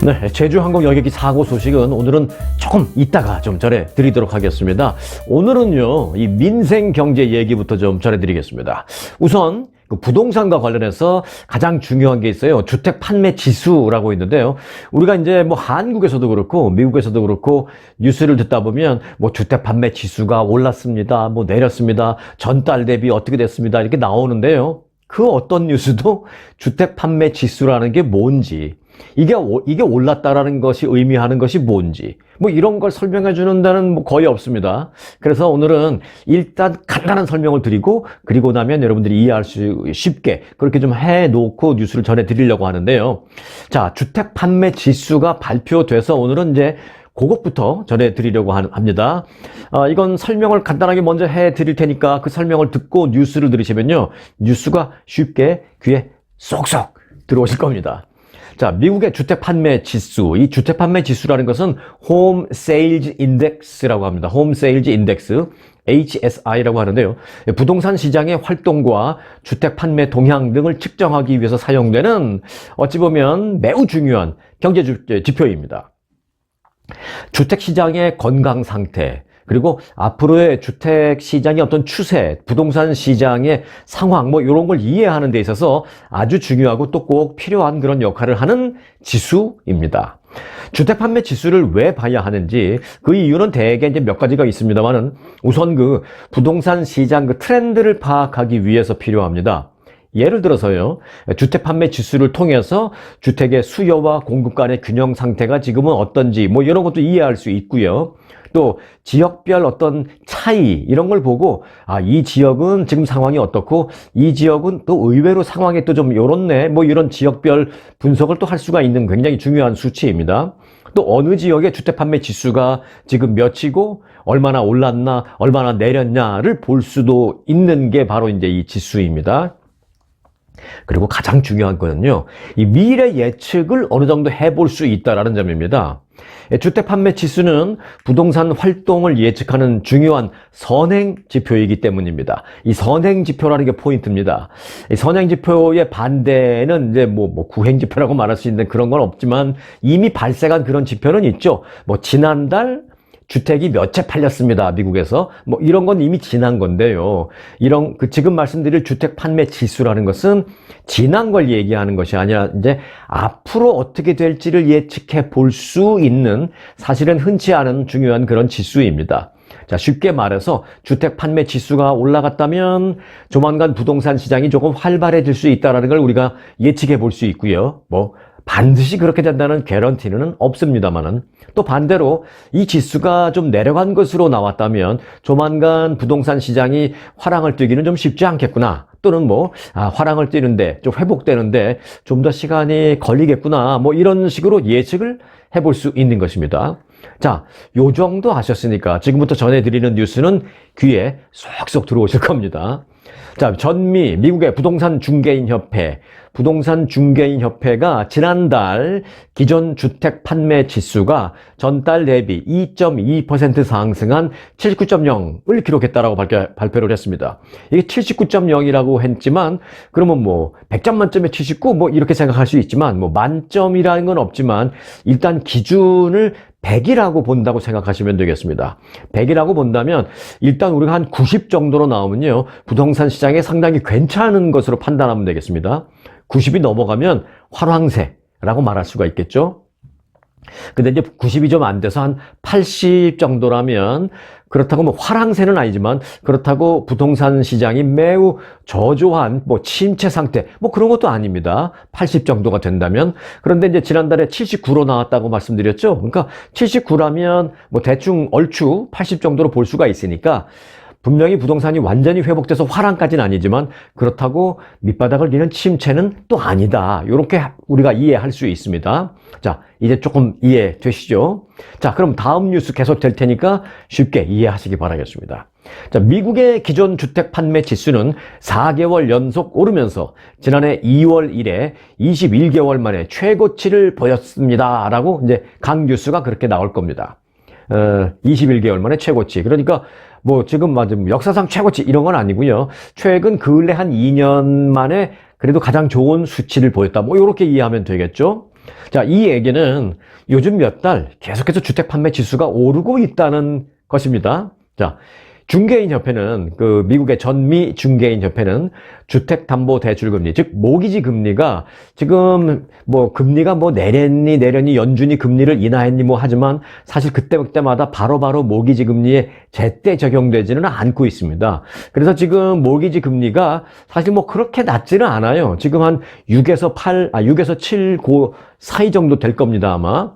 네, 제주항공 여객기 사고 소식은 오늘은 조금 이따가 좀 전해드리도록 하겠습니다. 오늘은요, 이 민생 경제 얘기부터 좀 전해드리겠습니다. 우선 그 부동산과 관련해서 가장 중요한 게 있어요. 주택 판매 지수라고 있는데요. 우리가 이제 뭐 한국에서도 그렇고 미국에서도 그렇고 뉴스를 듣다 보면 뭐 주택 판매 지수가 올랐습니다. 뭐 내렸습니다. 전달 대비 어떻게 됐습니다. 이렇게 나오는데요. 그 어떤 뉴스도 주택 판매 지수라는 게 뭔지, 이게 올랐다라는 것이 의미하는 것이 뭔지, 뭐 이런 걸 설명해 주는 데는 뭐 거의 없습니다. 그래서 오늘은 일단 간단한 설명을 드리고, 그리고 나면 여러분들이 이해할 수 쉽게 그렇게 좀 해놓고 뉴스를 전해 드리려고 하는데요. 자, 주택 판매 지수가 발표돼서 오늘은 이제 그것부터 전해드리려고 합니다. 이건 설명을 간단하게 먼저 해드릴 테니까 그 설명을 듣고 뉴스를 들으시면요, 뉴스가 쉽게 귀에 쏙쏙 들어오실 겁니다. 자, 미국의 주택 판매 지수, 이 주택 판매 지수라는 것은 Home Sales Index라고 합니다. Home Sales Index, HSI라고 하는데요. 부동산 시장의 활동과 주택 판매 동향 등을 측정하기 위해서 사용되는 어찌 보면 매우 중요한 경제 지표입니다. 주택 시장의 건강 상태, 그리고 앞으로의 주택 시장의 어떤 추세, 부동산 시장의 상황, 뭐 이런 걸 이해하는 데 있어서 아주 중요하고 또 꼭 필요한 그런 역할을 하는 지수입니다. 주택 판매 지수를 왜 봐야 하는지, 그 이유는 대개 이제 몇 가지가 있습니다만은, 우선 그 부동산 시장 그 트렌드를 파악하기 위해서 필요합니다. 예를 들어서요, 주택 판매 지수를 통해서 주택의 수요와 공급 간의 균형 상태가 지금은 어떤지, 뭐 이런 것도 이해할 수 있고요. 또 지역별 어떤 차이, 이런 걸 보고, 이 지역은 지금 상황이 어떻고 이 지역은 또 의외로 상황이 또 좀 요렇네, 뭐 이런 지역별 분석을 또 할 수가 있는 굉장히 중요한 수치입니다. 또 어느 지역의 주택 판매 지수가 지금 몇이고 얼마나 올랐나 얼마나 내렸냐를 볼 수도 있는 게 바로 이제 이 지수입니다. 그리고 가장 중요한 거는요, 이 미래 예측을 어느 정도 해볼 수 있다라는 점입니다. 주택 판매 지수는 부동산 활동을 예측하는 중요한 선행 지표이기 때문입니다. 이 선행 지표라는 게 포인트입니다. 이 선행 지표의 반대는 이제 뭐 구행 지표라고 말할 수 있는 그런 건 없지만, 이미 발생한 그런 지표는 있죠. 뭐 지난달 주택이 몇 채 팔렸습니다, 미국에서. 뭐 이런 건 이미 지난 건데요. 이런 지금 말씀드릴 주택 판매 지수라는 것은 지난 걸 얘기하는 것이 아니라 이제 앞으로 어떻게 될지를 예측해 볼 수 있는, 사실은 흔치 않은 중요한 그런 지수입니다. 자, 쉽게 말해서 주택 판매 지수가 올라갔다면 조만간 부동산 시장이 조금 활발해질 수 있다는 걸 우리가 예측해 볼 수 있고요. 뭐 반드시 그렇게 된다는 개런티는 없습니다만은, 또 반대로 이 지수가 좀 내려간 것으로 나왔다면 조만간 부동산 시장이 화랑을 띄기는 좀 쉽지 않겠구나, 또는 뭐 화랑을 띄는데 좀 회복되는데 좀 더 시간이 걸리겠구나, 뭐 이런 식으로 예측을 해볼 수 있는 것입니다. 자, 요 정도 하셨으니까 지금부터 전해드리는 뉴스는 귀에 쏙쏙 들어오실 겁니다. 자, 미국의 부동산 중개인 협회가 지난달 기존 주택 판매 지수가 전달 대비 2.2% 상승한 79.0을 기록했다라고 발표를 했습니다. 이게 79.0이라고 했지만, 그러면 뭐 100점 만점에 79 뭐 이렇게 생각할 수 있지만, 뭐 만점이라는 건 없지만 일단 기준을 100이라고 본다고 생각하시면 되겠습니다. 100이라고 본다면 일단 우리가 한 90 정도로 나오면요, 부동산 시장에 상당히 괜찮은 것으로 판단하면 되겠습니다. 90이 넘어가면 화랑세라고 말할 수가 있겠죠. 근데 이제 90이 좀 안 돼서 한 80 정도라면, 그렇다고 뭐 화랑세는 아니지만 그렇다고 부동산 시장이 매우 저조한 뭐 침체 상태, 뭐 그런 것도 아닙니다. 80 정도가 된다면. 그런데 이제 지난달에 79로 나왔다고 말씀드렸죠. 그러니까 79라면 뭐 대충 얼추 80 정도로 볼 수가 있으니까, 분명히 부동산이 완전히 회복돼서 화랑까지는 아니지만 그렇다고 밑바닥을 기는 침체는 또 아니다, 이렇게 우리가 이해할 수 있습니다. 자, 이제 조금 이해되시죠? 자, 그럼 다음 뉴스 계속 될 테니까 쉽게 이해하시기 바라겠습니다. 자, 미국의 기존 주택 판매 지수는 4개월 연속 오르면서 지난해 2월 이래 21개월 만에 최고치를 보였습니다 라고 이제 각 뉴스가 그렇게 나올 겁니다. 21개월 만에 최고치. 그러니까 뭐 지금 맞으면 역사상 최고치 이런 건 아니고요. 최근 근래 한 2년 만에 그래도 가장 좋은 수치를 보였다, 뭐 이렇게 이해하면 되겠죠. 자, 이 얘기는 요즘 몇 달 계속해서 주택 판매 지수가 오르고 있다는 것입니다. 자, 중개인협회는 미국의 전미 중개인협회는 주택담보대출금리, 즉 모기지 금리가 지금 금리가 내렸니 연준이 금리를 인하했니 하지만 사실 그때마다 바로바로 모기지 금리에 제때 적용되지는 않고 있습니다. 그래서 지금 모기지 금리가 사실 그렇게 낮지는 않아요. 지금 한 6에서 7, 그 사이 정도 될 겁니다, 아마.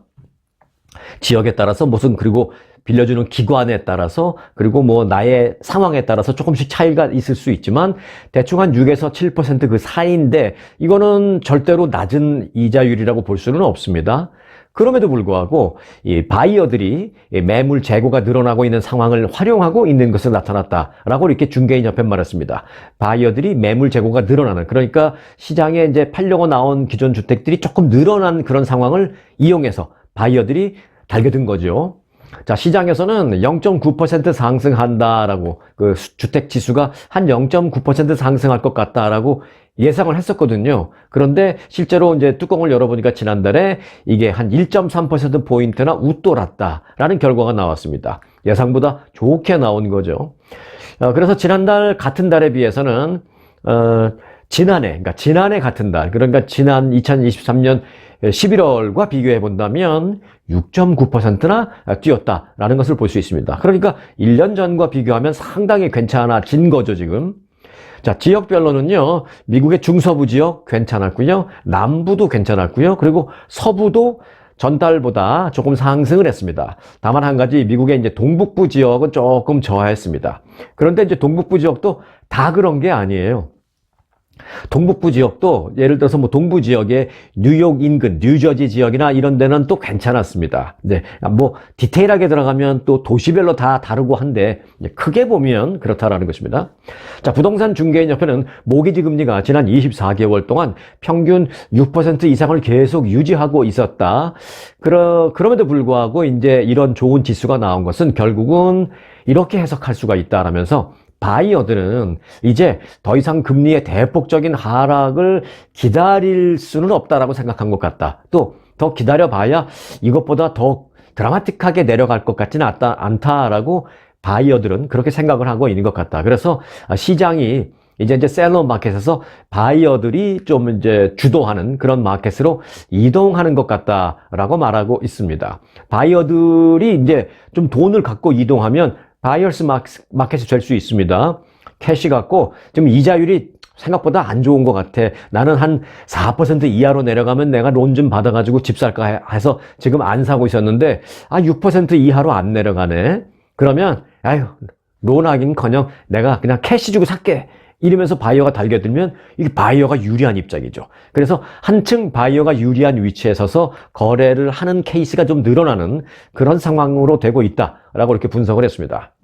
지역에 따라서 그리고 빌려주는 기관에 따라서 그리고 나의 상황에 따라서 조금씩 차이가 있을 수 있지만 대충 한 6에서 7% 그 사이인데 이거는 절대로 낮은 이자율이라고 볼 수는 없습니다. 그럼에도 불구하고 이 바이어들이 매물 재고가 늘어나고 있는 상황을 활용하고 있는 것으로 나타났다라고 이렇게 중개인협회 말했습니다. 바이어들이 매물 재고가 늘어나는, 그러니까 시장에 이제 팔려고 나온 기존 주택들이 조금 늘어난 그런 상황을 이용해서 바이어들이 달겨든 거죠. 자, 시장에서는 0.9% 상승한다라고, 주택 지수가 한 0.9% 상승할 것 같다라고 예상을 했었거든요. 그런데 실제로 이제 뚜껑을 열어보니까 지난달에 이게 한 1.3%포인트나 웃돌았다라는 결과가 나왔습니다. 예상보다 좋게 나온 거죠. 그래서 지난달 같은 달에 비해서는, 지난해 같은 달, 그러니까 지난 2023년 11월과 비교해 본다면 6.9%나 뛰었다라는 것을 볼 수 있습니다. 그러니까 1년 전과 비교하면 상당히 괜찮아진 거죠, 지금. 자, 지역별로는요, 미국의 중서부 지역 괜찮았고요, 남부도 괜찮았고요, 그리고 서부도 전달보다 조금 상승을 했습니다. 다만 한 가지 미국의 이제 동북부 지역은 조금 저하했습니다. 그런데 이제 동북부 지역도 다 그런 게 아니에요. 동북부 지역도 예를 들어서 동부 지역의 뉴욕 인근, 뉴저지 지역이나 이런 데는 또 괜찮았습니다. 네, 디테일하게 들어가면 또 도시별로 다 다르고 한데 크게 보면 그렇다라는 것입니다. 자, 부동산 중개인협회는 모기지 금리가 지난 24개월 동안 평균 6% 이상을 계속 유지하고 있었다. 그럼에도 불구하고 이제 이런 좋은 지수가 나온 것은 결국은 이렇게 해석할 수가 있다라면서 바이어들은 이제 더 이상 금리의 대폭적인 하락을 기다릴 수는 없다라고 생각한 것 같다. 또 더 기다려봐야 이것보다 더 드라마틱하게 내려갈 것 같지는 않다라고 바이어들은 그렇게 생각을 하고 있는 것 같다. 그래서 시장이 이제 셀러 마켓에서 바이어들이 좀 이제 주도하는 그런 마켓으로 이동하는 것 같다라고 말하고 있습니다. 바이어들이 이제 좀 돈을 갖고 이동하면 바이어스 마켓이 될 수 있습니다. 캐시 갖고 지금 이자율이 생각보다 안 좋은 것 같아. 나는 한 4% 이하로 내려가면 내가 론 좀 받아가지고 집 살까 해서 지금 안 사고 있었는데 6% 이하로 안 내려가네. 그러면 론 하긴커녕 내가 그냥 캐시 주고 살게. 이러면서 바이어가 달겨들면 이게 바이어가 유리한 입장이죠. 그래서 한층 바이어가 유리한 위치에 서서 거래를 하는 케이스가 좀 늘어나는 그런 상황으로 되고 있다라고 이렇게 분석을 했습니다.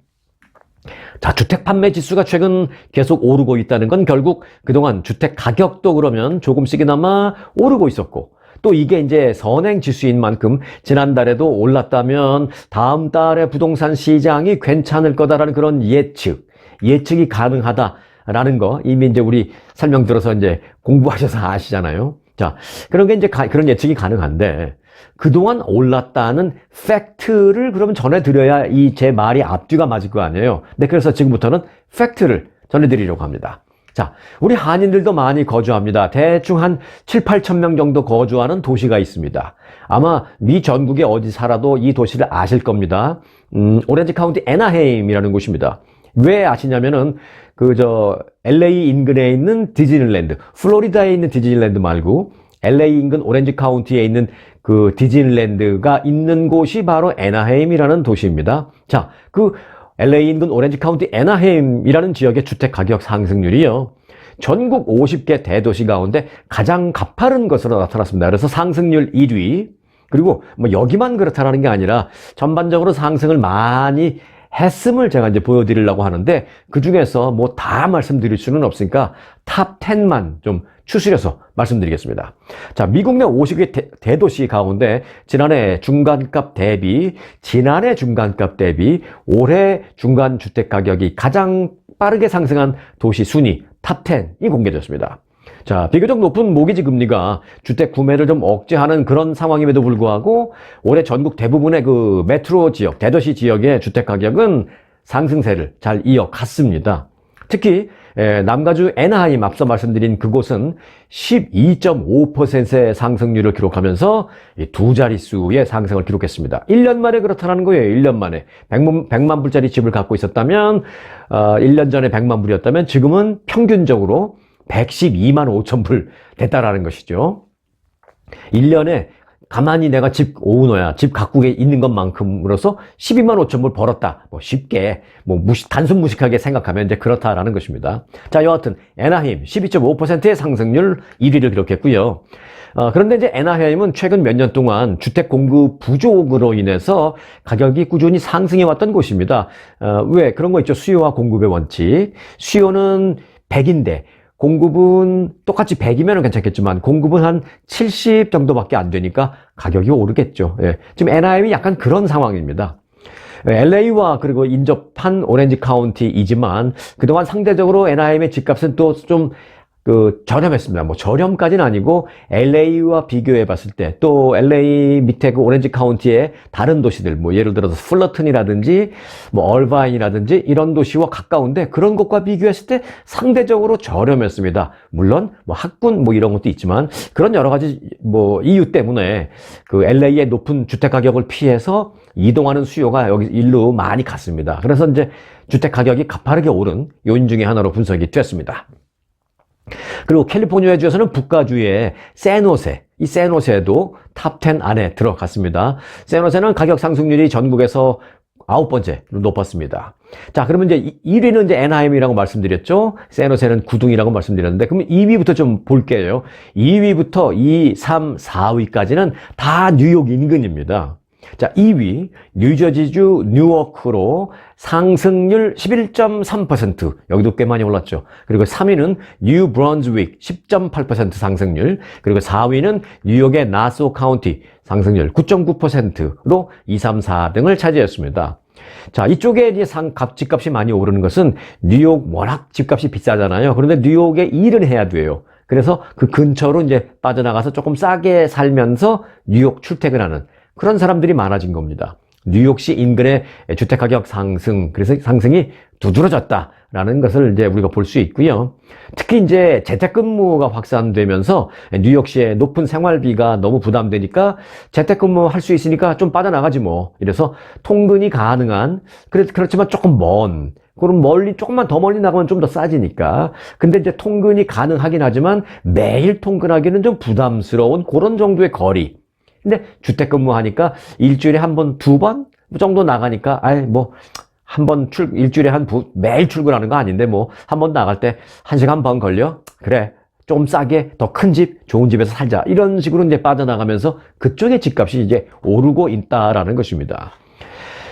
자, 주택 판매 지수가 최근 계속 오르고 있다는 건 결국 그동안 주택 가격도 그러면 조금씩이나마 오르고 있었고, 또 이게 이제 선행 지수인 만큼 지난달에도 올랐다면 다음 달에 부동산 시장이 괜찮을 거다라는 그런 예측이 가능하다라는 거 이미 이제 우리 설명 들어서 이제 공부하셔서 아시잖아요. 자, 그런 게 이제 그런 예측이 가능한데 그동안 올랐다는 팩트를 그러면 전해드려야 제 말이 앞뒤가 맞을 거 아니에요. 네, 그래서 지금부터는 팩트를 전해드리려고 합니다. 자, 우리 한인들도 많이 거주합니다. 대충 한 7, 8천 명 정도 거주하는 도시가 있습니다. 아마 미 전국에 어디 살아도 이 도시를 아실 겁니다. 오렌지 카운티 애나헤임이라는 곳입니다. 왜 아시냐면은 LA 인근에 있는 디즈니랜드, 플로리다에 있는 디즈니랜드 말고 LA 인근 오렌지 카운티에 있는 그 디즈니랜드가 있는 곳이 바로 애나헤임이라는 도시입니다. 자, LA 인근 오렌지 카운티 애나헤임이라는 지역의 주택 가격 상승률이요, 전국 50개 대도시 가운데 가장 가파른 것으로 나타났습니다. 그래서 상승률 1위. 그리고 여기만 그렇다라는 게 아니라 전반적으로 상승을 많이 했음을 제가 이제 보여드리려고 하는데, 그 중에서 다 말씀드릴 수는 없으니까 탑 10만 좀 추스려서 말씀드리겠습니다. 자, 미국 내 50개 대도시 가운데 지난해 중간값 대비 올해 중간 주택 가격이 가장 빠르게 상승한 도시 순위 탑 10이 공개됐습니다. 자, 비교적 높은 모기지 금리가 주택 구매를 좀 억제하는 그런 상황임에도 불구하고 올해 전국 대부분의 그 메트로 지역, 대도시 지역의 주택 가격은 상승세를 잘 이어갔습니다. 특히 남가주 애나하임 앞서 말씀드린 그곳은 12.5%의 상승률을 기록하면서 두 자릿수의 상승을 기록했습니다. 1년 만에 그렇다는 거예요. 1년 만에. 100만 불짜리 집을 갖고 있었다면 1년 전에 100만 불이었다면 지금은 평균적으로 112만 5천 불 됐다라는 것이죠. 1년에 가만히 내가 집 오너야, 집 갖고 있는 것만큼으로서 12만 5천 불 벌었다. 뭐 쉽게, 단순 무식하게 생각하면 이제 그렇다라는 것입니다. 자, 여하튼, 애나하임 12.5%의 상승률 1위를 기록했고요. 그런데 이제 애나하임은 최근 몇 년 동안 주택 공급 부족으로 인해서 가격이 꾸준히 상승해 왔던 곳입니다. 왜? 그런 거 있죠. 수요와 공급의 원칙. 수요는 100인데, 공급은 똑같이 100이면 괜찮겠지만 공급은 한 70 정도밖에 안 되니까 가격이 오르겠죠. 예. 지금 애나하임이 약간 그런 상황입니다. LA와 그리고 인접한 오렌지 카운티이지만 그동안 상대적으로 애나하임의 집값은 또 좀 저렴했습니다. 저렴까지는 아니고 LA와 비교해 봤을 때 또 LA 밑에 그 오렌지 카운티의 다른 도시들 예를 들어서 플러튼이라든지 얼바인이라든지 이런 도시와 가까운데 그런 것과 비교했을 때 상대적으로 저렴했습니다. 물론 학군 이런 것도 있지만 그런 여러 가지 이유 때문에 그 LA의 높은 주택 가격을 피해서 이동하는 수요가 여기 일로 많이 갔습니다. 그래서 이제 주택 가격이 가파르게 오른 요인 중에 하나로 분석이 됐습니다. 그리고 캘리포니아주에서는 북가주의 샌호세, 이 샌호세도 탑 10 안에 들어갔습니다. 샌호세는 가격 상승률이 전국에서 9번째로 높았습니다. 자, 그러면 이제 1위는 이제 애나하임이라고 말씀드렸죠. 샌호세는 9등이라고 말씀드렸는데, 그럼 2위부터 좀 볼게요. 2위부터 2, 3, 4위까지는 다 뉴욕 인근입니다. 자, 2위 뉴저지주 뉴워크로 상승률 11.3%, 여기도 꽤 많이 올랐죠. 그리고 3위는 뉴 브런즈윅 10.8% 상승률, 그리고 4위는 뉴욕의 나소 카운티 상승률 9.9%로 2, 3, 4등을 차지했습니다. 자, 이쪽에 이제 집값이 많이 오르는 것은 뉴욕 워낙 집값이 비싸잖아요. 그런데 뉴욕에 일은 해야 돼요. 그래서 그 근처로 이제 빠져나가서 조금 싸게 살면서 뉴욕 출퇴근하는 그런 사람들이 많아진 겁니다. 뉴욕시 인근의 주택가격 상승, 그래서 상승이 두드러졌다라는 것을 이제 우리가 볼 수 있고요. 특히 이제 재택근무가 확산되면서 뉴욕시의 높은 생활비가 너무 부담되니까 재택근무 할 수 있으니까 좀 빠져나가지 뭐. 이래서 통근이 가능한, 그렇지만 조금 먼, 그럼 조금만 더 멀리 나가면 좀 더 싸지니까. 근데 이제 통근이 가능하긴 하지만 매일 통근하기는 좀 부담스러운 그런 정도의 거리. 근데 재택근무하니까 일주일에 한 번, 두 번 정도 나가니까, 일주일에 매일 출근하는 거 아닌데, 한 번 나갈 때 1시간 반 걸려? 그래. 좀 싸게, 더 큰 집, 좋은 집에서 살자. 이런 식으로 이제 빠져나가면서 그쪽의 집값이 이제 오르고 있다라는 것입니다.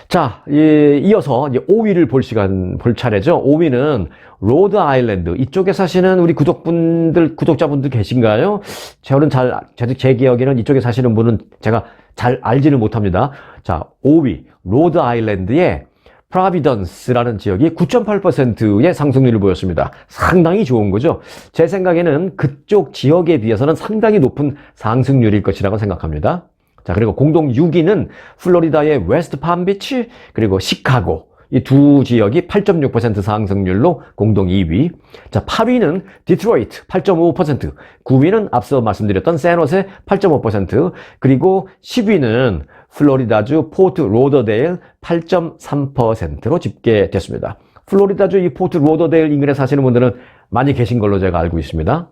자, 이어서 이제 5위를 볼 차례죠. 5위는 로드 아일랜드. 이쪽에 사시는 우리 구독자분들 계신가요? 제 기억에는 이쪽에 사시는 분은 제가 잘 알지는 못합니다. 자, 5위. 로드 아일랜드의 프라비던스라는 지역이 9.8%의 상승률을 보였습니다. 상당히 좋은 거죠. 제 생각에는 그쪽 지역에 비해서는 상당히 높은 상승률일 것이라고 생각합니다. 자, 그리고 공동 6위는 플로리다의 웨스트 팜비치, 그리고 시카고. 이 두 지역이 8.6% 상승률로 공동 2위. 자, 8위는 디트로이트 8.5%, 9위는 앞서 말씀드렸던 샌호세 8.5%, 그리고 10위는 플로리다주 포트 로더데일 8.3%로 집계됐습니다. 플로리다주 이 포트 로더데일 인근에 사시는 분들은 많이 계신 걸로 제가 알고 있습니다.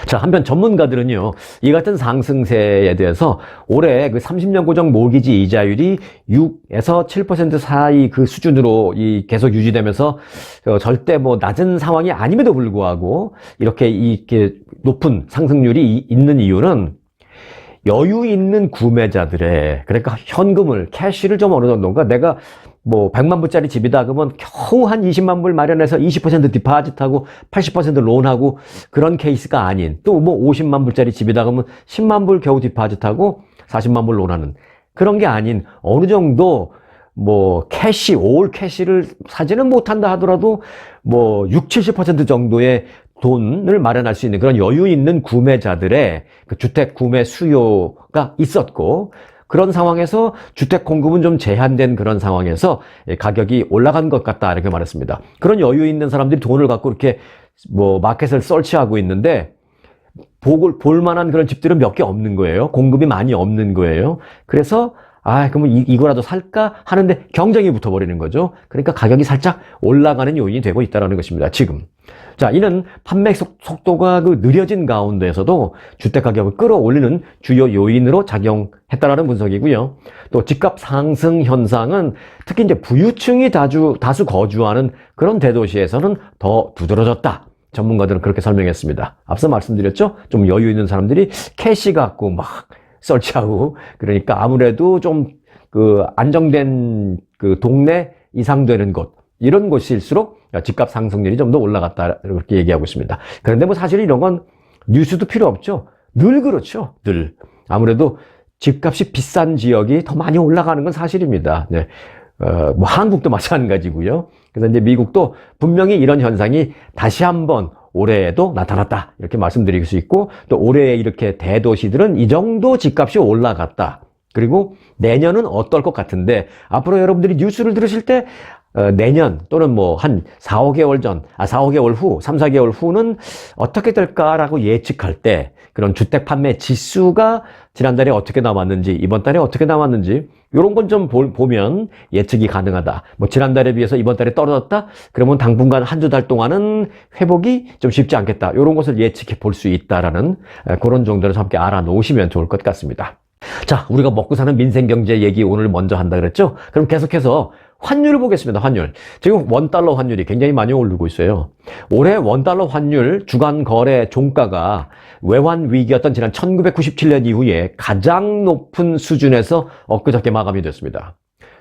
자, 한편 전문가들은요, 이 같은 상승세에 대해서 올해 그 30년 고정 모기지 이자율이 6에서 7% 사이 그 수준으로 계속 유지되면서 절대 낮은 상황이 아님에도 불구하고 이렇게 높은 상승률이 있는 이유는 여유 있는 구매자들의, 그러니까 현금을, 캐시를 좀 어느 정도인가, 내가 100만 불짜리 집이다 그러면 겨우 한 20만 불 마련해서 20% 디파짓하고 80% 론하고 그런 케이스가 아닌, 또 50만 불짜리 집이다 그러면 10만 불 겨우 디파짓하고 40만 불 론하는 그런 게 아닌, 어느 정도 올 캐시를 사지는 못한다 하더라도 60, 70% 정도의 돈을 마련할 수 있는 그런 여유 있는 구매자들의 그 주택 구매 수요가 있었고, 그런 상황에서 주택 공급은 좀 제한된 그런 상황에서 가격이 올라간 것 같다 이렇게 말했습니다. 그런 여유 있는 사람들이 돈을 갖고 이렇게 뭐 마켓을 설치하고 있는데 볼 만한 그런 집들은 몇 개 없는 거예요. 공급이 많이 없는 거예요. 그래서 그러면 이거라도 살까 하는데 경쟁이 붙어버리는 거죠. 그러니까 가격이 살짝 올라가는 요인이 되고 있다는 것입니다. 지금. 자, 이는 판매 속도가 느려진 가운데에서도 주택 가격을 끌어올리는 주요 요인으로 작용했다라는 분석이고요. 또 집값 상승 현상은 특히 이제 부유층이 다수 거주하는 그런 대도시에서는 더 두드러졌다. 전문가들은 그렇게 설명했습니다. 앞서 말씀드렸죠? 좀 여유 있는 사람들이 캐시 갖고 막 설치하고, 그러니까 아무래도 좀 안정된 동네 이상 되는 곳, 이런 곳일수록 집값 상승률이 좀 더 올라갔다 이렇게 얘기하고 있습니다. 그런데 뭐 사실 이런 건 뉴스도 필요 없죠. 늘 그렇죠. 늘. 아무래도 집값이 비싼 지역이 더 많이 올라가는 건 사실입니다. 네. 뭐 한국도 마찬가지고요. 그래서 이제 미국도 분명히 이런 현상이 다시 한번 올해에도 나타났다 이렇게 말씀드릴 수 있고, 또 올해 이렇게 대도시들은 이 정도 집값이 올라갔다. 그리고 내년은 어떨 것 같은데, 앞으로 여러분들이 뉴스를 들으실 때 내년 또는 뭐 한 4, 5개월 전, 4, 5개월 후, 3, 4개월 후는 어떻게 될까라고 예측할 때 그런 주택 판매 지수가 지난달에 어떻게 나왔는지, 이번 달에 어떻게 나왔는지, 이런 건 좀 보면 예측이 가능하다. 뭐 지난달에 비해서 이번 달에 떨어졌다? 그러면 당분간 한두 달 동안은 회복이 좀 쉽지 않겠다. 이런 것을 예측해 볼 수 있다라는 그런 정도를 함께 알아놓으시면 좋을 것 같습니다. 자, 우리가 먹고 사는 민생경제 얘기 오늘 먼저 한다 그랬죠? 그럼 계속해서 환율을 보겠습니다. 환율. 지금 원달러 환율이 굉장히 많이 오르고 있어요. 올해 원달러 환율 주간 거래 종가가 외환 위기였던 지난 1997년 이후에 가장 높은 수준에서 엊그저께 마감이 됐습니다.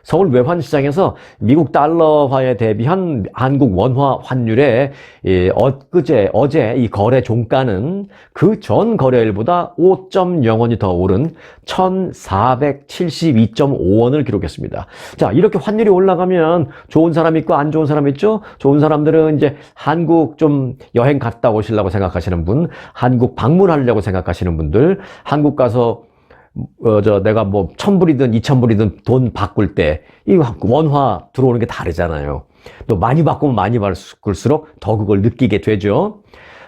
서울 외환시장에서 미국 달러화에 대비한 한국 원화 환율의 어제 이 거래 종가는 그 전 거래일보다 5.0원이 더 오른 1,472.5원을 기록했습니다. 자, 이렇게 환율이 올라가면 좋은 사람 있고 안 좋은 사람 있죠? 좋은 사람들은 이제 한국 좀 여행 갔다 오시려고 생각하시는 분, 한국 방문하려고 생각하시는 분들, 한국 가서 내가 뭐 1,000불이든 2,000불이든 돈 바꿀 때 이 원화 들어오는 게 다르잖아요. 또 많이 바꾸면 많이 바꿀수록 더 그걸 느끼게 되죠.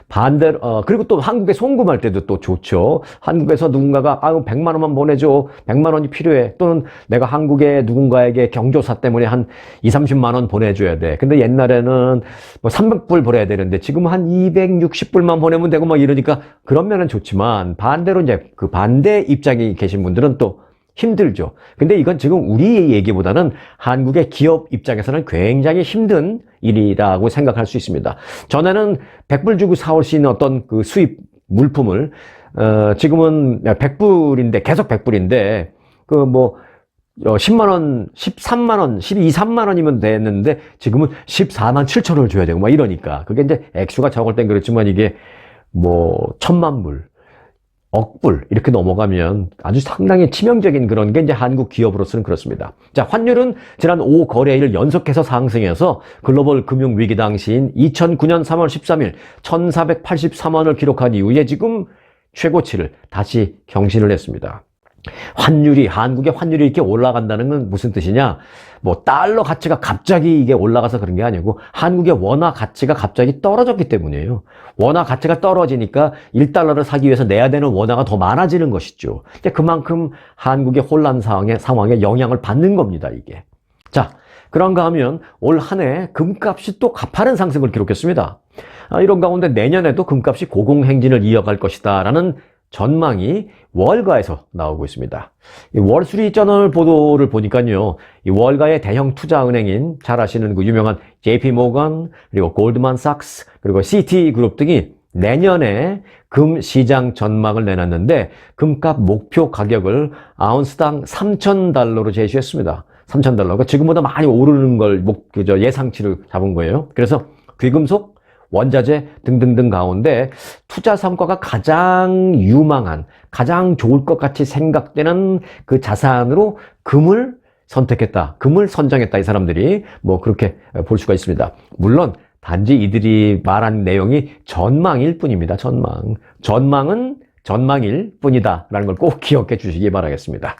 반대로 그리고 또 한국에 송금할 때도 또 좋죠. 한국에서 누군가가 100만 원만 보내줘. 100만 원이 필요해. 또는 내가 한국에 누군가에게 경조사 때문에 한 2, 30만 원 보내줘야 돼. 근데 옛날에는 뭐 300불 보내야 되는데 지금 한 260불만 보내면 되고 막 이러니까 그런 면은 좋지만, 반대로 이제 그 반대 입장에 계신 분들은 또 힘들죠. 근데 이건 지금 우리 얘기보다는 한국의 기업 입장에서는 굉장히 힘든 일이라고 생각할 수 있습니다. 전에는 100불 주고 사올 수 있는 어떤 그 수입 물품을 지금은 100불인데 계속 100불인데 그 뭐 10만 원, 13만 원, 12, 3만 원이면 됐는데 지금은 14만 7천 원을 줘야 되고 막 이러니까 그게 이제 액수가 적을 땐 그렇지만 이게 뭐 1,000만 불, 억불 이렇게 넘어가면 아주 상당히 치명적인 그런 게 이제 한국 기업으로서는 그렇습니다. 자, 환율은 지난 5거래일 연속해서 상승해서 글로벌 금융 위기 당시인 2009년 3월 13일 1,483원을 기록한 이후에 지금 최고치를 다시 경신을 했습니다. 한국의 환율이 이렇게 올라간다는 건 무슨 뜻이냐? 뭐 달러 가치가 갑자기 이게 올라가서 그런 게 아니고 한국의 원화 가치가 갑자기 떨어졌기 때문이에요. 원화 가치가 떨어지니까 1달러를 사기 위해서 내야 되는 원화가 더 많아지는 것이죠. 그만큼 한국의 혼란 상황에 영향을 받는 겁니다, 이게. 자, 그런가 하면 올 한 해 금값이 또 가파른 상승을 기록했습니다. 이런 가운데 내년에도 금값이 고공행진을 이어갈 것이다 라는 전망이 월가에서 나오고 있습니다. 이 월스트리트저널 보도를 보니까요, 이 월가의 대형 투자은행인 잘 아시는 그 유명한 JP 모건, 그리고 골드만삭스, 그리고 시티그룹 등이 내년에 금 시장 전망을 내놨는데 금값 목표 가격을 아운스당 3,000달러로 제시했습니다. 3,000달러가 지금보다 많이 오르는 걸 예상치를 잡은 거예요. 그래서 귀금속, 원자재 등등등 가운데 투자 성과가 가장 유망한, 가장 좋을 것 같이 생각되는 그 자산으로 금을 선택했다, 금을 선정했다, 이 사람들이 뭐 그렇게 볼 수가 있습니다. 물론 단지 이들이 말한 내용이 전망일 뿐입니다. 전망은 전망일 뿐이다 라는 걸 꼭 기억해 주시기 바라겠습니다.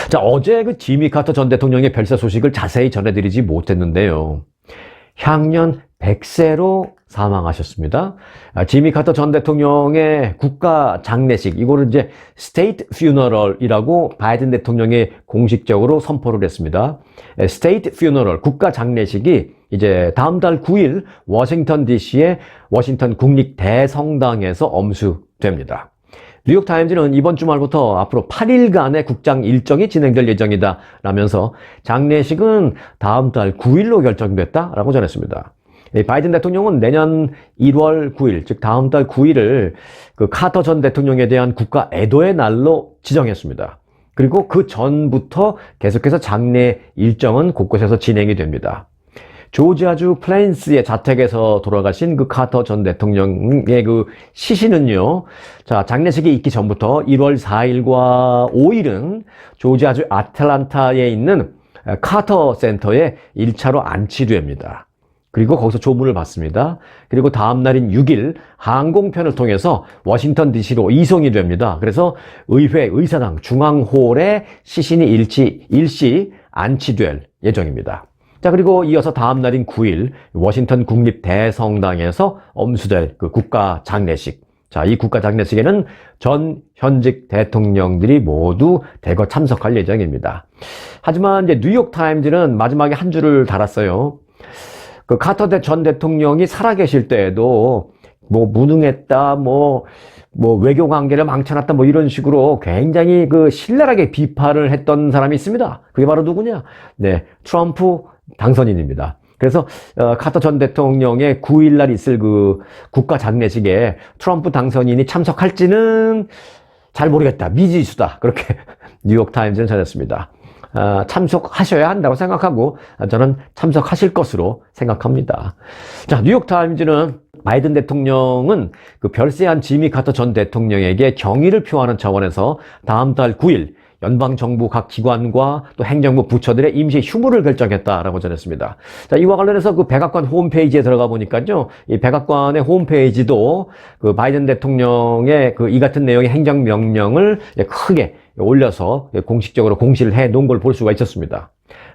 자, 어제 그 지미 카터 전 대통령의 별세 소식을 자세히 전해드리지 못했는데요. 향년 100세로 사망하셨습니다. 지미 카터 전 대통령의 국가 장례식, 이거를 이제 스테이트 퓨너럴이라고 바이든 대통령이 공식적으로 선포를 했습니다. 스테이트 퓨너럴, 국가 장례식이 이제 다음 달 9일 워싱턴 DC의 워싱턴 국립대성당에서 엄수됩니다. 뉴욕타임즈는 이번 주말부터 앞으로 8일간의 국장 일정이 진행될 예정이다 라면서 장례식은 다음 달 9일로 결정됐다라고 전했습니다. 바이든 대통령은 내년 1월 9일, 즉 다음 달 9일을 그 카터 전 대통령에 대한 국가 애도의 날로 지정했습니다. 그리고 그 전부터 계속해서 장례 일정은 곳곳에서 진행이 됩니다. 조지아주 플레인스의 자택에서 돌아가신 그 카터 전 대통령의 그 시신은요, 자, 장례식이 있기 전부터 1월 4일과 5일은 조지아주 아틀란타에 있는 카터 센터에 1차로 안치됩니다. 그리고 거기서 조문을 받습니다. 그리고 다음 날인 6일 항공편을 통해서 워싱턴 DC로 이송이 됩니다. 그래서 의회, 의사당, 중앙홀에 시신이 일시 안치될 예정입니다. 자, 그리고 이어서 다음 날인 9일 워싱턴 국립대성당에서 엄수될 그 국가 장례식. 자, 이 국가 장례식에는 전 현직 대통령들이 모두 대거 참석할 예정입니다. 하지만 이제 뉴욕타임즈는 마지막에 한 줄을 달았어요. 그 카터 전 대통령이 살아계실 때에도 뭐 무능했다, 뭐 외교 관계를 망쳐놨다, 뭐 이런 식으로 굉장히 그 신랄하게 비판을 했던 사람이 있습니다. 그게 바로 누구냐? 네, 트럼프 당선인입니다. 그래서 카터 전 대통령의 9일날 있을 그 국가 장례식에 트럼프 당선인이 참석할지는 잘 모르겠다, 미지수다, 그렇게 뉴욕타임즈는 전했습니다. 참석하셔야 한다고 생각하고 저는 참석하실 것으로 생각합니다. 자, 뉴욕타임즈는 바이든 대통령은 그 별세한 지미 카터 전 대통령에게 경의를 표하는 차원에서 다음 달 9일 연방정부 각 기관과 또 행정부 부처들의 임시 휴무를 결정했다라고 전했습니다. 자, 이와 관련해서 그 백악관 홈페이지에 들어가 보니까요, 이 백악관의 홈페이지도 그 바이든 대통령의 그 이 같은 내용의 행정명령을 크게 올려서 공식적으로 공시를 해 놓은 걸 볼 수가 있었습니다.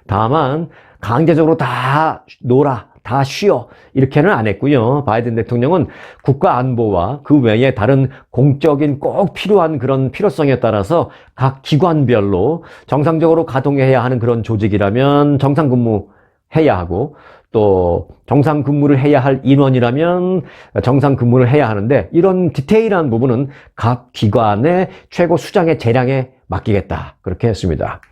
다만 강제적으로 다 놀아, 다 쉬어, 이렇게는 안 했고요. 바이든 대통령은 국가 안보와 그 외에 다른 공적인 꼭 필요한 그런 필요성에 따라서 각 기관별로 정상적으로 가동해야 하는 그런 조직이라면 정상 근무해야 하고, 또 정상 근무를 해야 할 인원이라면 정상 근무를 해야 하는데, 이런 디테일한 부분은 각 기관의 최고 수장의 재량에 맡기겠다, 그렇게 했습니다.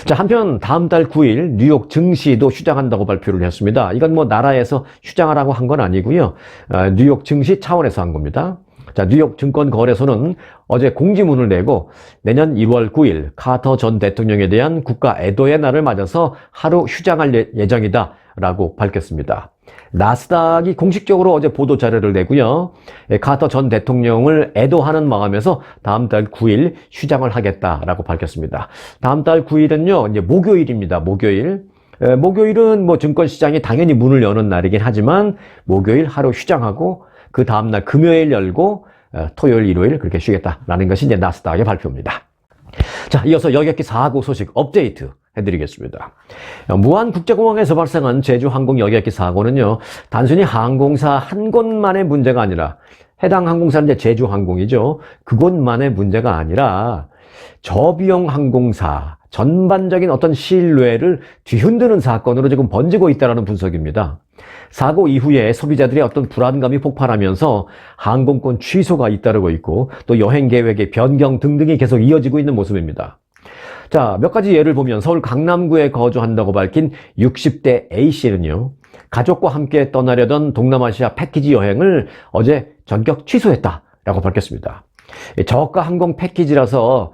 자, 한편 다음 달 9일 뉴욕 증시도 휴장한다고 발표를 했습니다. 이건 뭐 나라에서 휴장하라고 한 건 아니고요. 뉴욕 증시 차원에서 한 겁니다. 자, 뉴욕 증권거래소는 어제 공지문을 내고 내년 1월 9일 카터 전 대통령에 대한 국가 애도의 날을 맞아서 하루 휴장할 예정이다 라고 밝혔습니다. 나스닥이 공식적으로 어제 보도 자료를 내고요. 카터 전 대통령을 애도하는 마음에서 다음 달 9일 휴장을 하겠다라고 밝혔습니다. 다음 달 9일은요, 이제 목요일입니다. 목요일은 뭐 증권시장이 당연히 문을 여는 날이긴 하지만 목요일 하루 휴장하고 그 다음날 금요일 열고 토요일, 일요일 그렇게 쉬겠다라는 것이 이제 나스닥의 발표입니다. 자, 이어서 여객기 사고 소식 업데이트 해드리겠습니다. 무안국제공항에서 발생한 제주항공 여객기 사고는요, 단순히 항공사 한 곳만의 문제가 아니라, 해당 항공사는 이제 제주항공이죠. 그곳만의 문제가 아니라 저비용 항공사 전반적인 어떤 신뢰를 뒤흔드는 사건으로 지금 번지고 있다는 분석입니다. 사고 이후에 소비자들의 어떤 불안감이 폭발하면서 항공권 취소가 잇따르고 있고, 또 여행 계획의 변경 등등이 계속 이어지고 있는 모습입니다. 자, 몇 가지 예를 보면 서울 강남구에 거주한다고 밝힌 60대 A씨는요, 가족과 함께 떠나려던 동남아시아 패키지 여행을 어제 전격 취소했다라고 밝혔습니다. 저가 항공 패키지라서,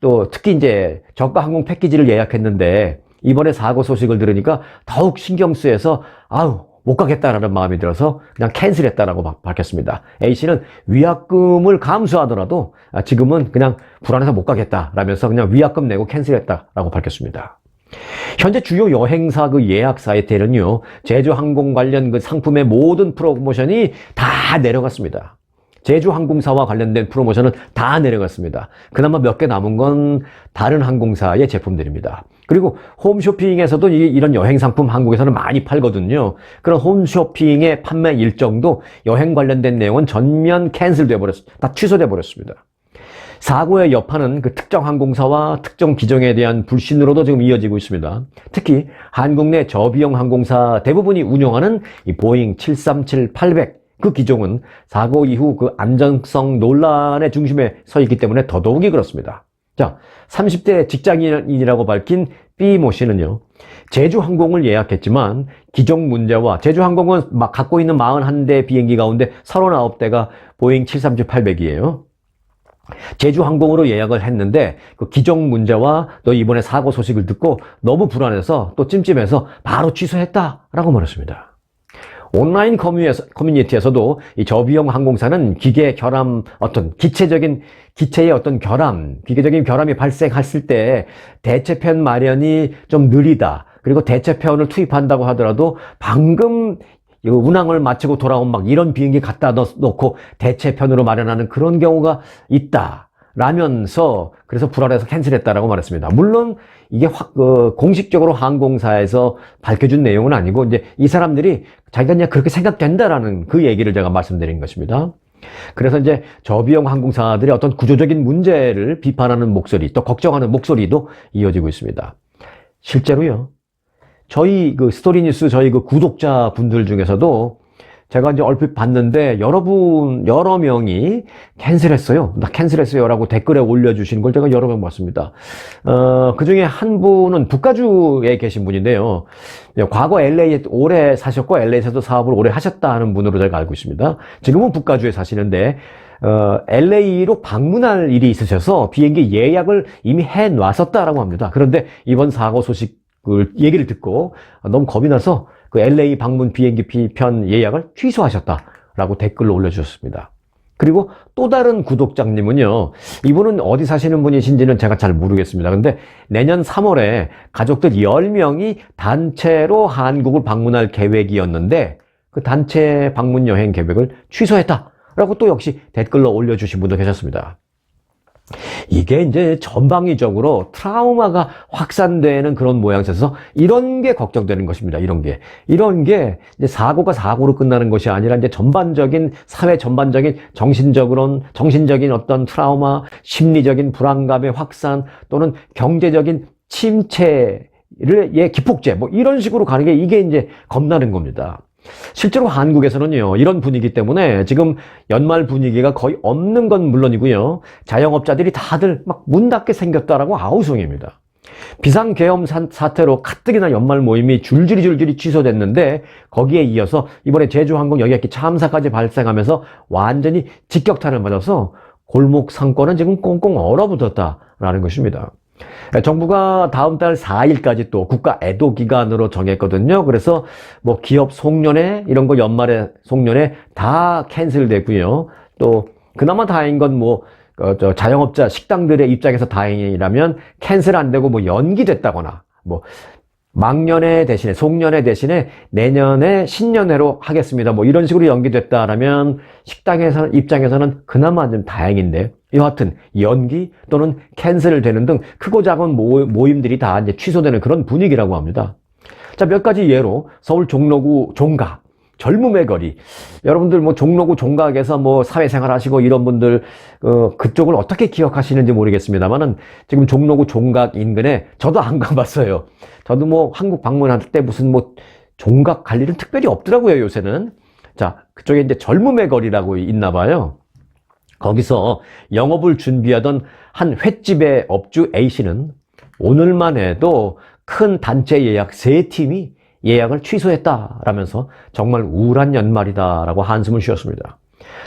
또 특히 이제 저가 항공 패키지를 예약했는데 이번에 사고 소식을 들으니까 더욱 신경 쓰여서 못 가겠다라는 마음이 들어서 그냥 캔슬했다라고 밝혔습니다. A씨는 위약금을 감수하더라도 지금은 그냥 불안해서 못 가겠다라면서 그냥 위약금 내고 캔슬했다라고 밝혔습니다. 현재 주요 여행사 그 예약 사이트에는요, 제주항공 관련 그 상품의 모든 프로모션이 다 내려갔습니다. 제주항공사와 관련된 프로모션은 다 내려갔습니다. 그나마 몇 개 남은 건 다른 항공사의 제품들입니다. 그리고 홈쇼핑에서도 이런 여행 상품 한국에서는 많이 팔거든요. 그런 홈쇼핑의 판매 일정도 여행 관련된 내용은 전면 캔슬돼 버렸습니다. 다 취소돼 버렸습니다. 사고의 여파는 그 특정 항공사와 특정 기종에 대한 불신으로도 지금 이어지고 있습니다. 특히 한국 내 저비용 항공사 대부분이 운영하는 이 보잉 737-800 그 기종은 사고 이후 그 안전성 논란의 중심에 서 있기 때문에 더더욱이 그렇습니다. 자, 30대 직장인이라고 밝힌 B모 씨는요, 제주항공을 예약했지만 기종 문제와 제주항공은 막 갖고 있는 41대 비행기 가운데 39대가 보잉 737-800이에요. 제주항공으로 예약을 했는데 그 기종 문제와 또 이번에 사고 소식을 듣고 너무 불안해서 또 찜찜해서 바로 취소했다라고 말했습니다. 온라인 커뮤니티에서도 이 저비용 항공사는 기계 결함, 기체의 어떤 기계적인 결함이 발생했을 때 대체편 마련이 좀 느리다. 그리고 대체편을 투입한다고 하더라도 방금 운항을 마치고 돌아온 막 이런 비행기 갖다 놓고 대체편으로 마련하는 그런 경우가 있다. 라면서 그래서 불안해서 캔슬했다라고 말했습니다. 물론 이게 공식적으로 항공사에서 밝혀준 내용은 아니고 이제 이 사람들이 자기가 그냥 그렇게 생각된다라는 그 얘기를 제가 말씀드린 것입니다. 그래서 이제 저비용 항공사들의 어떤 구조적인 문제를 비판하는 목소리, 또 걱정하는 목소리도 이어지고 있습니다. 실제로요, 저희 그 스토리뉴스 저희 그 구독자분들 중에서도 제가 이제 얼핏 봤는데 여러 명이 캔슬했어요. 나 캔슬했어요라고 댓글에 올려주시는 걸 제가 여러 명 봤습니다. 그 중에 한 분은 북가주에 계신 분인데요. 과거 LA에 오래 사셨고 LA에서도 사업을 오래 하셨다는 분으로 제가 알고 있습니다. 지금은 북가주에 사시는데 LA로 방문할 일이 있으셔서 비행기 예약을 이미 해놨었다라고 합니다. 그런데 이번 사고 소식 그 얘기를 듣고 너무 겁이 나서 그 LA 방문 비행기 편 예약을 취소하셨다라고 댓글로 올려주셨습니다. 그리고 또 다른 구독자님은요, 이분은 어디 사시는 분이신지는 제가 잘 모르겠습니다. 근데 내년 3월에 가족들 10명이 단체로 한국을 방문할 계획이었는데 그 단체 방문 여행 계획을 취소했다라고 또 역시 댓글로 올려주신 분도 계셨습니다. 이게 이제 전방위적으로 트라우마가 확산되는 그런 모양새에서 이런 게 걱정되는 것입니다. 이런 게 이제 사고가 사고로 끝나는 것이 아니라 이제 전반적인 사회 전반적인 정신적인 어떤 트라우마, 심리적인 불안감의 확산 또는 경제적인 침체의 기폭제 뭐 이런 식으로 가는 게 이게 이제 겁나는 겁니다. 실제로 한국에서는요, 이런 분위기 때문에 지금 연말 분위기가 거의 없는 건 물론이고요, 자영업자들이 다들 막 문 닫게 생겼다라고 아우성입니다. 비상계엄 사태로 가뜩이나 연말 모임이 줄줄이 취소됐는데 거기에 이어서 이번에 제주항공 여객기 참사까지 발생하면서 완전히 직격탄을 맞아서 골목 상권은 지금 꽁꽁 얼어붙었다라는 것입니다. 정부가 다음 달 4일까지 또 국가 애도 기간으로 정했거든요. 그래서 뭐 기업 송년회 이런 거 연말에 송년회 다 캔슬됐고요. 또 그나마 다행인 건 뭐 자영업자 식당들의 입장에서 다행이라면 캔슬 안 되고 뭐 연기됐다거나 뭐 막년회 대신에 송년회 대신에 내년에 신년회로 하겠습니다. 뭐 이런 식으로 연기됐다라면 식당에서 입장에서는 그나마 좀 다행인데, 여하튼 연기 또는 캔슬 되는 등 크고 작은 모임들이 다 이제 취소되는 그런 분위기라고 합니다. 자, 몇 가지 예로 서울 종로구 종각 젊음의 거리. 여러분들 뭐 종로구 종각에서 뭐 사회생활 하시고 이런 분들 그쪽을 어떻게 기억하시는지 모르겠습니다만은 지금 종로구 종각 인근에 저도 안 가봤어요. 저도 뭐 한국 방문할 때 무슨 뭐 종각 갈 일은 특별히 없더라고요, 요새는. 자, 그쪽에 이제 젊음의 거리라고 있나 봐요. 거기서 영업을 준비하던 한 횟집의 업주 A씨는 오늘만 해도 큰 단체 예약 3팀이 예약을 취소했다라면서 정말 우울한 연말이다라고 한숨을 쉬었습니다.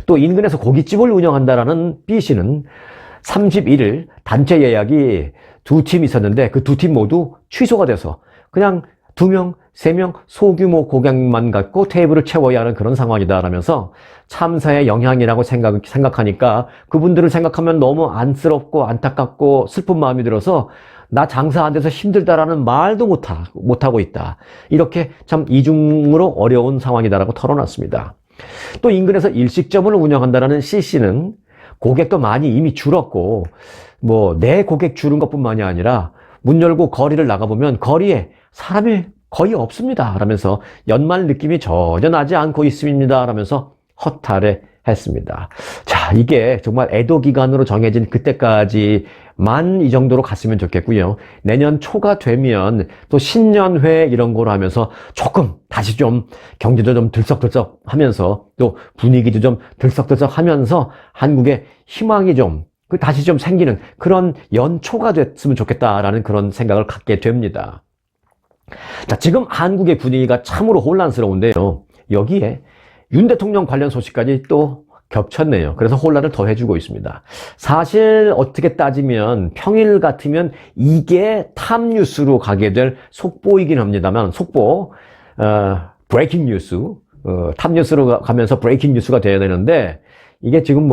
또 인근에서 고깃집을 운영한다라는 B씨는 31일 단체 예약이 2팀 있었는데 그 2팀 모두 취소가 돼서 그냥 2명, 3명 소규모 고객만 갖고 테이블을 채워야 하는 그런 상황이다라면서 참사의 영향이라고 생각하니까 그분들을 생각하면 너무 안쓰럽고 안타깝고 슬픈 마음이 들어서 나 장사 안 돼서 힘들다라는 말도 못하고 있다. 이렇게 참 이중으로 어려운 상황이다라고 털어놨습니다. 또 인근에서 일식점을 운영한다라는 C씨는 고객도 많이 이미 줄었고, 내 고객 줄은 것뿐만이 아니라 문 열고 거리를 나가보면 거리에 사람이 거의 없습니다. 라면서 연말 느낌이 전혀 나지 않고 있습니다. 라면서 허탈해 했습니다. 자, 이게 정말 애도 기간으로 정해진 그때까지만 이 정도로 갔으면 좋겠고요. 내년 초가 되면 또 신년회 이런 거로 하면서 조금 다시 좀 경제도 좀 들썩들썩 하면서 또 분위기도 좀 들썩들썩 하면서 한국의 희망이 좀 다시 좀 생기는 그런 연초가 됐으면 좋겠다라는 그런 생각을 갖게 됩니다. 자, 지금 한국의 분위기가 참으로 혼란스러운데요. 여기에 윤 대통령 관련 소식까지 또 겹쳤네요. 그래서 혼란을 더해주고 있습니다. 사실 어떻게 따지면 평일 같으면 이게 탑뉴스로 가게 될 속보이긴 합니다만 브레이킹 뉴스, 탑뉴스로 가면서 브레이킹 뉴스가 돼야 되는데 이게 지금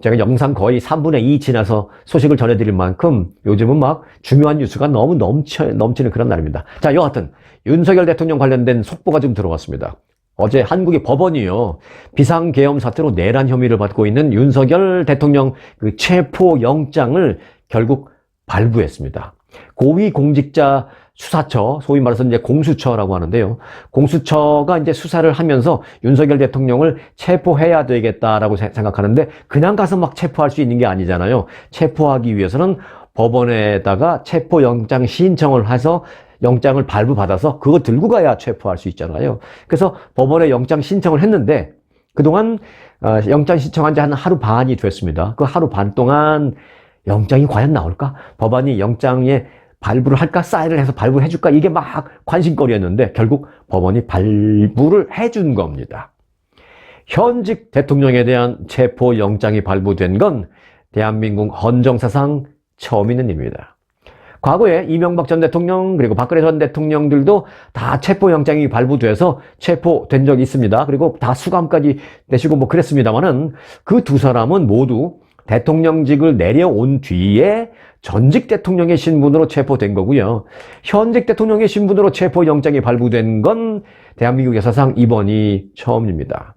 제가 영상 거의 3분의 2 지나서 소식을 전해드릴 만큼 요즘은 막 중요한 뉴스가 너무 넘치는 그런 날입니다. 자, 여하튼 윤석열 대통령 관련된 속보가 좀 들어왔습니다. 어제 한국의 법원이요, 비상계엄 사태로 내란 혐의를 받고 있는 윤석열 대통령 그 체포영장을 결국 발부했습니다. 고위공직자 수사처, 소위 말해서 이제 공수처라고 하는데요. 공수처가 이제 수사를 하면서 윤석열 대통령을 체포해야 되겠다라고 생각하는데 그냥 가서 막 체포할 수 있는 게 아니잖아요. 체포하기 위해서는 법원에다가 체포영장 신청을 해서 영장을 발부받아서 그거 들고 가야 체포할 수 있잖아요. 그래서 법원에 영장 신청을 했는데 그동안 영장 신청한 지 한 하루 반이 됐습니다. 그 하루 반 동안 영장이 과연 나올까? 법원이 영장에 발부를 할까? 사인을 해서 발부를 해줄까? 이게 막 관심거리였는데 결국 법원이 발부를 해준 겁니다. 현직 대통령에 대한 체포영장이 발부된 건 대한민국 헌정사상 처음 있는 일입니다. 과거에 이명박 전 대통령 그리고 박근혜 전 대통령들도 다 체포영장이 발부돼서 체포된 적이 있습니다. 그리고 다 수감까지 내시고 그랬습니다만은 그 두 사람은 모두 대통령직을 내려온 뒤에 전직 대통령의 신분으로 체포된 거고요. 현직 대통령의 신분으로 체포영장이 발부된 건 대한민국 역사상 이번이 처음입니다.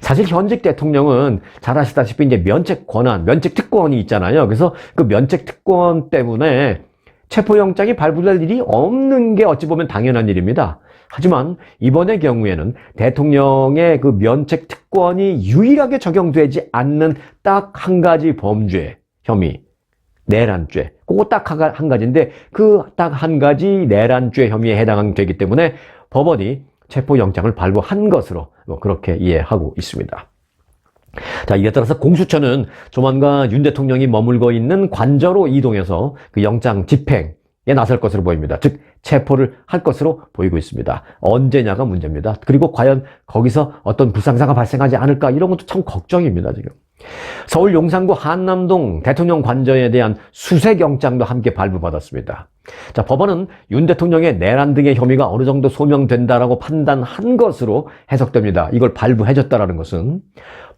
사실 현직 대통령은 잘 아시다시피 이제 면책 권한, 면책 특권이 있잖아요. 그래서 그 면책 특권 때문에 체포영장이 발부될 일이 없는 게 어찌 보면 당연한 일입니다. 하지만 이번의 경우에는 대통령의 그 면책 특권이 유일하게 적용되지 않는 딱 한 가지 범죄 혐의, 내란죄. 그거 딱 한 가지인데 그 딱 한 가지 내란죄 혐의에 해당되기 때문에 법원이 체포영장을 발부한 것으로 그렇게 이해하고 있습니다. 자, 이에 따라서 공수처는 조만간 윤 대통령이 머물고 있는 관저로 이동해서 그 영장 집행에 나설 것으로 보입니다. 즉, 체포를 할 것으로 보이고 있습니다. 언제냐가 문제입니다. 그리고 과연 거기서 어떤 불상사가 발생하지 않을까 이런 것도 참 걱정입니다, 지금. 서울 용산구 한남동 대통령 관저에 대한 수색영장도 함께 발부받았습니다. 자, 법원은 윤 대통령의 내란 등의 혐의가 어느 정도 소명된다라고 판단한 것으로 해석됩니다. 이걸 발부해줬다라는 것은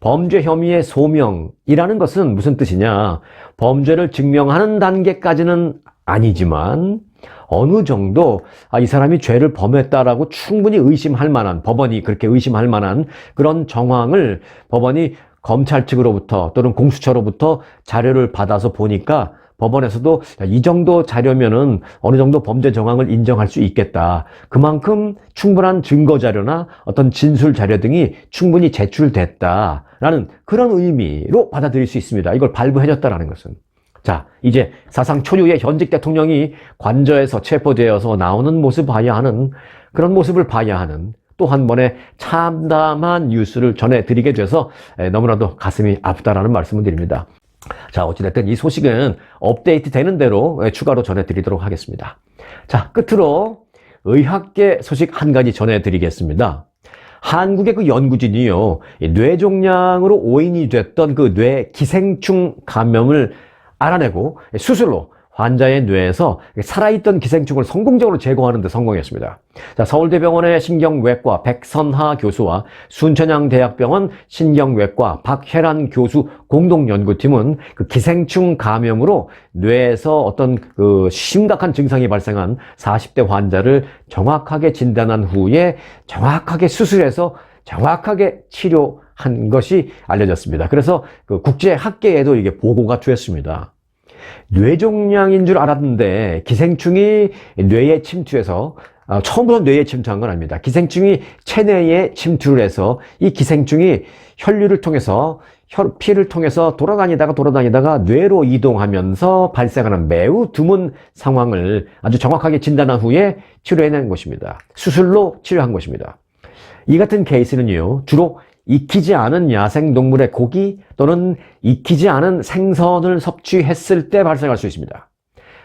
범죄 혐의의 소명이라는 것은 무슨 뜻이냐? 범죄를 증명하는 단계까지는 아니지만 어느 정도 이 사람이 죄를 범했다라고 충분히 의심할 만한, 법원이 그렇게 의심할 만한 그런 정황을 법원이 검찰 측으로부터 또는 공수처로부터 자료를 받아서 보니까 법원에서도 이 정도 자료면은 어느 정도 범죄 정황을 인정할 수 있겠다. 그만큼 충분한 증거 자료나 어떤 진술 자료 등이 충분히 제출됐다라는 그런 의미로 받아들일 수 있습니다. 이걸 발부해줬다라는 것은. 자, 이제 사상 초유의 현직 대통령이 관저에서 체포되어서 나오는 모습 봐야 하는, 그런 모습을 봐야 하는 또 한 번의 참담한 뉴스를 전해드리게 돼서 너무나도 가슴이 아프다라는 말씀을 드립니다. 자, 어찌됐든 이 소식은 업데이트 되는 대로 추가로 전해드리도록 하겠습니다. 자, 끝으로 의학계 소식 한 가지 전해드리겠습니다. 한국의 그 연구진이요, 뇌종양으로 오인이 됐던 그 뇌 기생충 감염을 알아내고 수술로 환자의 뇌에서 살아있던 기생충을 성공적으로 제거하는 데 성공했습니다. 자, 서울대병원의 신경외과 백선하 교수와 순천향대학병원 신경외과 박혜란 교수 공동연구팀은 그 기생충 감염으로 뇌에서 어떤 그 심각한 증상이 발생한 40대 환자를 정확하게 진단한 후에 정확하게 수술해서 정확하게 치료한 것이 알려졌습니다. 그래서 그 국제학계에도 이게 보고가 되었습니다. 뇌종양인 줄 알았는데 기생충이 뇌에 침투해서 처음부터 뇌에 침투한 건 아닙니다. 기생충이 체내에 침투를 해서 이 기생충이 혈류를 통해서 피를 통해서 돌아다니다가 뇌로 이동하면서 발생하는 매우 드문 상황을 아주 정확하게 진단한 후에 치료해낸 것입니다. 수술로 치료한 것입니다. 이 같은 케이스는요, 주로 익히지 않은 야생동물의 고기 또는 익히지 않은 생선을 섭취했을 때 발생할 수 있습니다.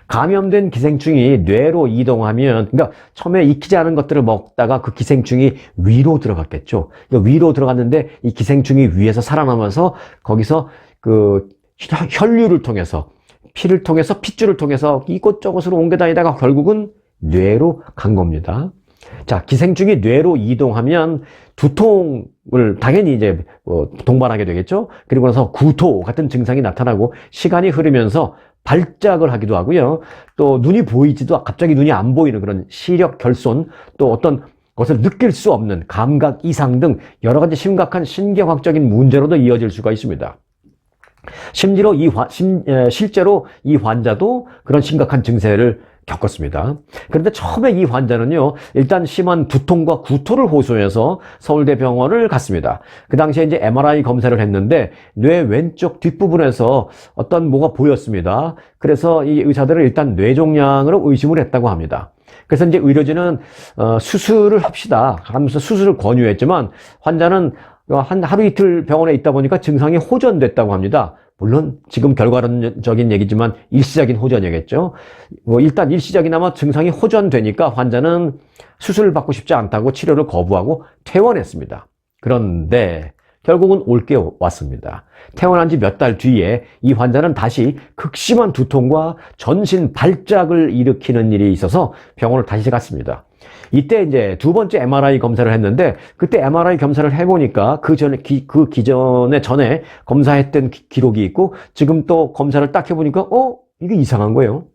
감염된 기생충이 뇌로 이동하면, 그러니까 처음에 익히지 않은 것들을 먹다가 그 기생충이 위로 들어갔겠죠. 위로 들어갔는데 이 기생충이 위에서 살아남아서 거기서 그 혈류를 통해서, 피를 통해서, 핏줄을 통해서 이곳저곳으로 옮겨 다니다가 결국은 뇌로 간 겁니다. 자, 기생충이 뇌로 이동하면 두통을 당연히 이제 동반하게 되겠죠. 그리고 나서 구토 같은 증상이 나타나고 시간이 흐르면서 발작을 하기도 하고요. 또 눈이 보이지도 갑자기 눈이 안 보이는 그런 시력 결손, 또 어떤 것을 느낄 수 없는 감각 이상 등 여러 가지 심각한 신경학적인 문제로도 이어질 수가 있습니다. 실제로 이 환자도 그런 심각한 증세를 겪었습니다. 그런데 처음에 이 환자는요, 일단 심한 두통과 구토를 호소해서 서울대병원을 갔습니다. 그 당시에 이제 MRI 검사를 했는데 뇌 왼쪽 뒷부분에서 어떤 뭐가 보였습니다. 그래서 이 의사들은 일단 뇌종양으로 의심을 했다고 합니다. 그래서 이제 의료진은 수술을 합시다 하면서 수술을 권유했지만 환자는 한 하루 이틀 병원에 있다 보니까 증상이 호전됐다고 합니다. 물론 지금 결과론적인 얘기지만 일시적인 호전이겠죠. 일단 일시적이나마 증상이 호전되니까 환자는 수술을 받고 싶지 않다고 치료를 거부하고 퇴원했습니다. 그런데 결국은 올 게 왔습니다. 퇴원한 지 몇 달 뒤에 이 환자는 다시 극심한 두통과 전신 발작을 일으키는 일이 있어서 병원을 다시 갔습니다. 이때 이제 두 번째 MRI 검사를 했는데 그때 MRI 검사를 해보니까 전에 검사했던 기록이 있고 지금 또 검사를 딱 해보니까 이게 이상한 거예요.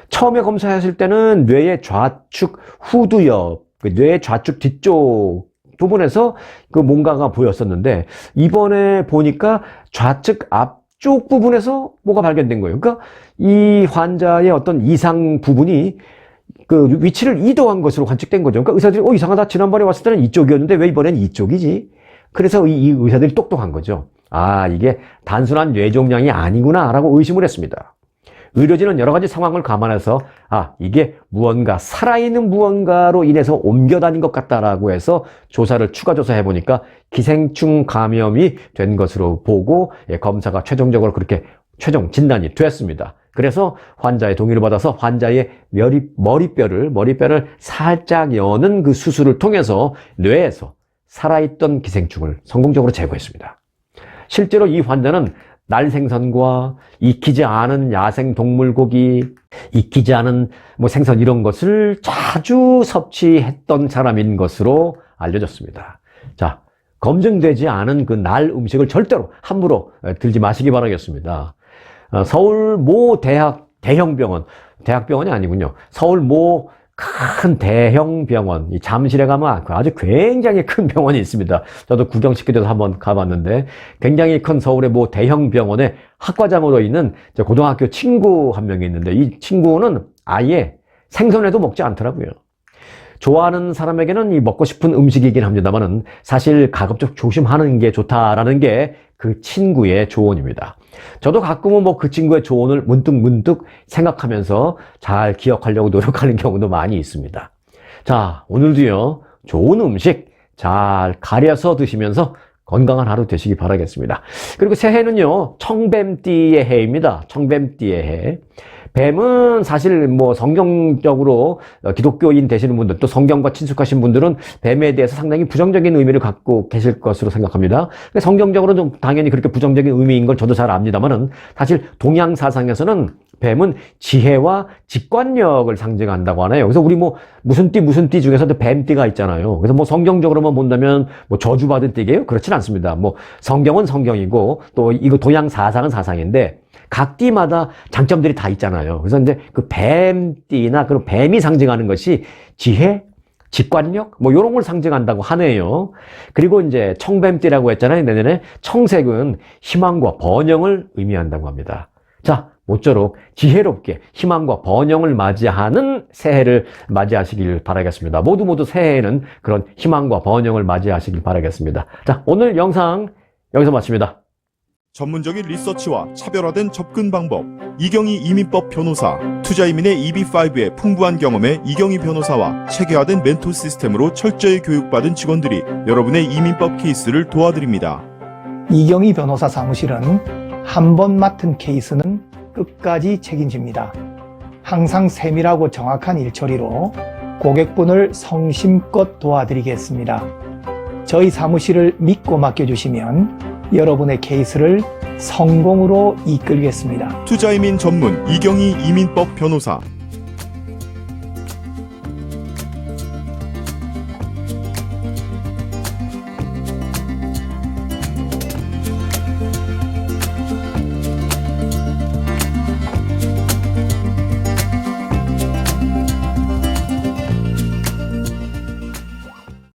처음에 검사했을 때는 뇌의 좌측 후두엽, 뇌의 좌측 뒤쪽 부분에서 그 뭔가가 보였었는데 이번에 보니까 좌측 앞쪽 부분에서 뭐가 발견된 거예요. 그러니까 이 환자의 어떤 이상 부분이 그 위치를 이동한 것으로 관측된 거죠. 그러니까 의사들이 이상하다. 지난번에 왔을 때는 이쪽이었는데 왜 이번엔 이쪽이지? 그래서 이 의사들이 똑똑한 거죠. 아, 이게 단순한 뇌종양이 아니구나 라고 의심을 했습니다. 의료진은 여러 가지 상황을 감안해서 이게 무언가 살아있는 무언가로 인해서 옮겨 다닌 것 같다라고 해서 추가 조사해 보니까 기생충 감염이 된 것으로 보고 검사가 최종적으로 그렇게 최종 진단이 됐습니다. 그래서 환자의 동의를 받아서 환자의 머리뼈를 살짝 여는 그 수술을 통해서 뇌에서 살아있던 기생충을 성공적으로 제거했습니다. 실제로 이 환자는 날생선과 익히지 않은 야생 동물 고기, 익히지 않은 생선 이런 것을 자주 섭취했던 사람인 것으로 알려졌습니다. 자, 검증되지 않은 그 날 음식을 절대로 함부로 들지 마시기 바라겠습니다. 서울 모 대형병원, 대학병원이 아니군요. 서울 모 큰 대형 병원, 이 잠실에 가면 아주 굉장히 큰 병원이 있습니다. 저도 구경시키려서 한번 가봤는데 굉장히 큰 서울의 모 대형 병원에 학과장으로 있는 제 고등학교 친구 한 명이 있는데 이 친구는 아예 생선회도 먹지 않더라고요. 좋아하는 사람에게는 이 먹고 싶은 음식이긴 합니다만은 사실 가급적 조심하는 게 좋다라는 게 그 친구의 조언입니다. 저도 가끔은 그 친구의 조언을 문득 생각하면서 잘 기억하려고 노력하는 경우도 많이 있습니다. 자, 오늘도요, 좋은 음식 잘 가려서 드시면서 건강한 하루 되시기 바라겠습니다. 그리고 새해는요, 청뱀띠의 해입니다. 청뱀띠의 해. 뱀은 사실 뭐 성경적으로 기독교인 되시는 분들 또 성경과 친숙하신 분들은 뱀에 대해서 상당히 부정적인 의미를 갖고 계실 것으로 생각합니다. 성경적으로 좀 당연히 그렇게 부정적인 의미인 걸 저도 잘 압니다만은 사실 동양 사상에서는 뱀은 지혜와 직관력을 상징한다고 하네요. 그래서 우리 뭐 무슨 띠 중에서도 뱀띠가 있잖아요. 그래서 뭐 성경적으로만 본다면 뭐 저주받은 띠게요? 그렇진 않습니다. 뭐 성경은 성경이고 또 이거 동양 사상은 사상인데 각 띠마다 장점들이 다 있잖아요. 그래서 이제 그 뱀띠나 그런 뱀이 상징하는 것이 지혜, 직관력 뭐 이런 걸 상징한다고 하네요. 그리고 이제 청뱀띠라고 했잖아요. 내년에 청색은 희망과 번영을 의미한다고 합니다. 자, 모쪼록 지혜롭게 희망과 번영을 맞이하는 새해를 맞이하시길 바라겠습니다. 모두 새해에는 그런 희망과 번영을 맞이하시길 바라겠습니다. 자, 오늘 영상 여기서 마칩니다. 전문적인 리서치와 차별화된 접근 방법, 이경희 이민법 변호사, 투자이민의 EB5의 풍부한 경험에 이경희 변호사와 체계화된 멘토 시스템으로 철저히 교육받은 직원들이 여러분의 이민법 케이스를 도와드립니다. 이경희 변호사 사무실은 한 번 맡은 케이스는 끝까지 책임집니다. 항상 세밀하고 정확한 일처리로 고객분을 성심껏 도와드리겠습니다. 저희 사무실을 믿고 맡겨주시면 여러분의 케이스를 성공으로 이끌겠습니다. 투자이민 전문 이경희 이민법 변호사.